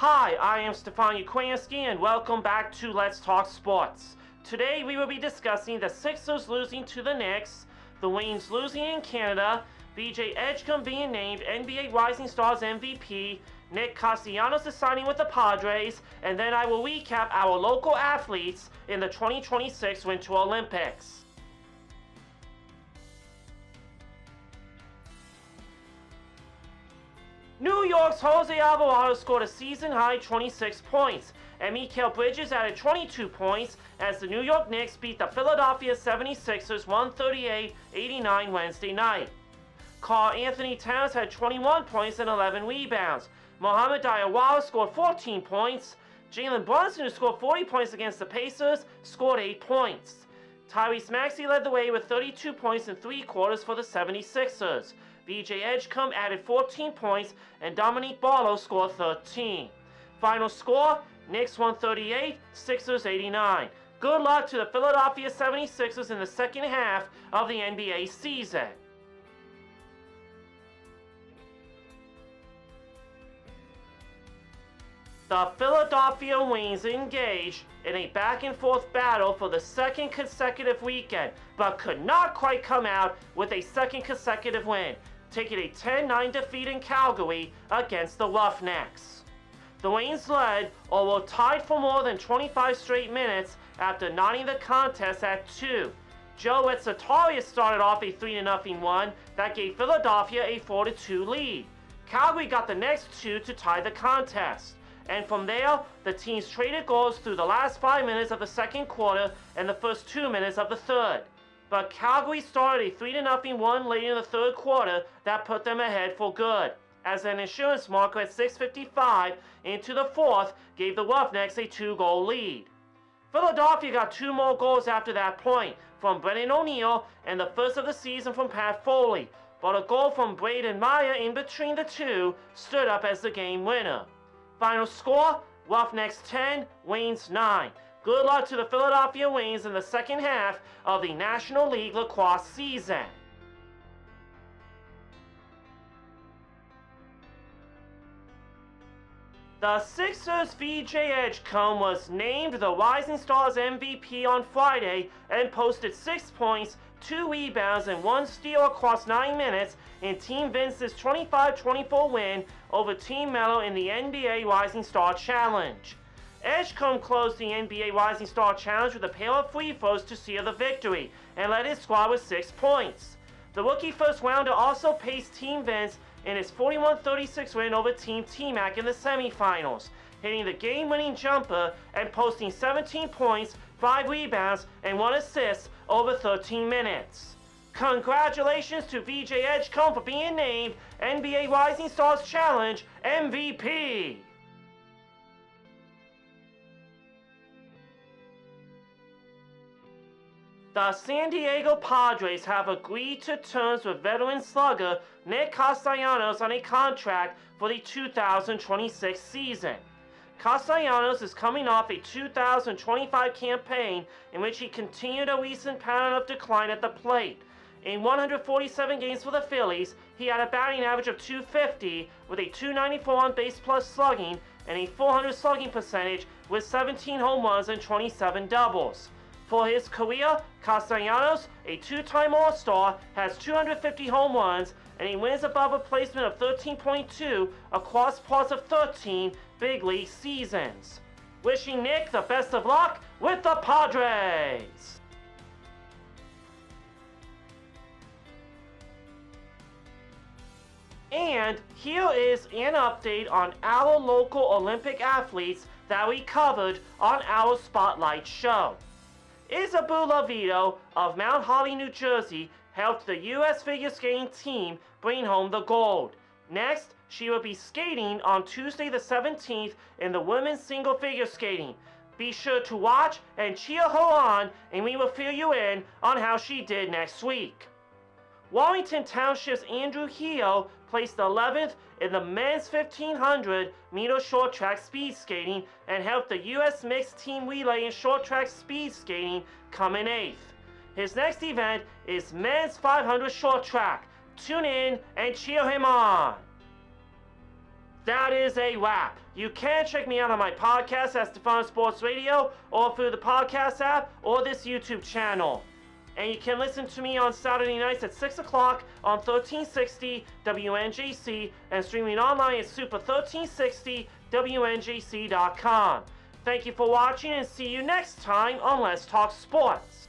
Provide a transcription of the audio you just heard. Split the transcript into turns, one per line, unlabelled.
Hi, I am Stefan Ukrainsky and welcome back to Let's Talk Sports. Today we will be discussing the Sixers losing to the Knicks, the Wings losing in Canada, VJ Edgecombe being named NBA Rising Stars MVP, Nick Castellanos is signing with the Padres, and then I will recap our local athletes in the 2026 Winter Olympics. New York's Jose Alvarado scored a season-high 26 points, and Mikal Bridges added 22 points as the New York Knicks beat the Philadelphia 76ers 138-89 Wednesday night. Karl Anthony Towns had 21 points and 11 rebounds. Mohamed Diawara scored 14 points. Jalen Brunson, who scored 40 points against the Pacers, scored 8 points. Tyrese Maxey led the way with 32 points in 3 quarters for the 76ers. VJ Edgecombe added 14 points and Dominique Barlow scored 13. Final score, Knicks 138, Sixers 89. Good luck to the Philadelphia 76ers in the second half of the NBA season. The Philadelphia Wings engaged in a back-and-forth battle for the second consecutive weekend, but could not quite come out with a second consecutive win, taking a 10-9 defeat in Calgary against the Roughnecks. The Wings led, although tied for more than 25 straight minutes after knotting the contest at 2. Joe Etzatarius started off a 3-0 one that gave Philadelphia a 4-2 lead. Calgary got the next 2 to tie the contest. And from there, the teams traded goals through the last 5 minutes of the second quarter and the first 2 minutes of the third. But Calgary started a 3-0 one late in the third quarter that put them ahead for good, as an insurance marker at 6:55 into the fourth gave the Roughnecks a 2-goal lead. Philadelphia got 2 more goals after that point, from Brennan O'Neill and the first of the season from Pat Foley, but a goal from Braden Meyer in between the two stood up as the game winner. Final score, Roughnecks 10, Wings 9. Good luck to the Philadelphia Wings in the second half of the National League Lacrosse season. The Sixers' VJ Edgecombe was named the Rising Stars MVP on Friday and posted 6 points, 2 rebounds, and 1 steal across 9 minutes in Team Vince's 25-24 win over Team Mello in the NBA Rising Star Challenge. Edgecombe closed the NBA Rising Star Challenge with a pair of free throws to seal the victory and led his squad with 6 points. The rookie first-rounder also paced Team Vince in his 41-36 win over Team T-Mac in the semifinals, hitting the game-winning jumper and posting 17 points, 5 rebounds, and 1 assist over 13 minutes. Congratulations to VJ Edgecombe for being named NBA Rising Stars Challenge MVP. The San Diego Padres have agreed to terms with veteran slugger Nick Castellanos on a contract for the 2026 season. Castellanos is coming off a 2025 campaign in which he continued a recent pattern of decline at the plate. In 147 games for the Phillies, he had a batting average of .250 with a .294 on base plus slugging and a .400 slugging percentage with 17 home runs and 27 doubles. For his career, Castellanos, a 2-time All-Star, has 250 home runs and he wins above replacement of 13.2 across parts of 13 big league seasons. Wishing Nick the best of luck with the Padres! And here is an update on our local Olympic athletes that we covered on our Spotlight show. Isabella Vito of Mount Holly, New Jersey, helped the U.S. figure skating team bring home the gold. Next, she will be skating on Tuesday the 17th in the women's single figure skating. Be sure to watch and cheer her on, and we will fill you in on how she did next week. Warrington Township's Andrew Heo placed 11th in the men's 1500 meter short track speed skating and helped the U.S. mixed team relay in short track speed skating come in 8th. His next event is men's 500 short track. Tune in and cheer him on. That is a wrap. You can check me out on my podcast at Stefano Sports Radio, or through the podcast app, or this YouTube channel. And you can listen to me on Saturday nights at 6 o'clock on 1360 WNJC and streaming online at super1360WNJC.com. Thank you for watching and see you next time on Let's Talk Sports.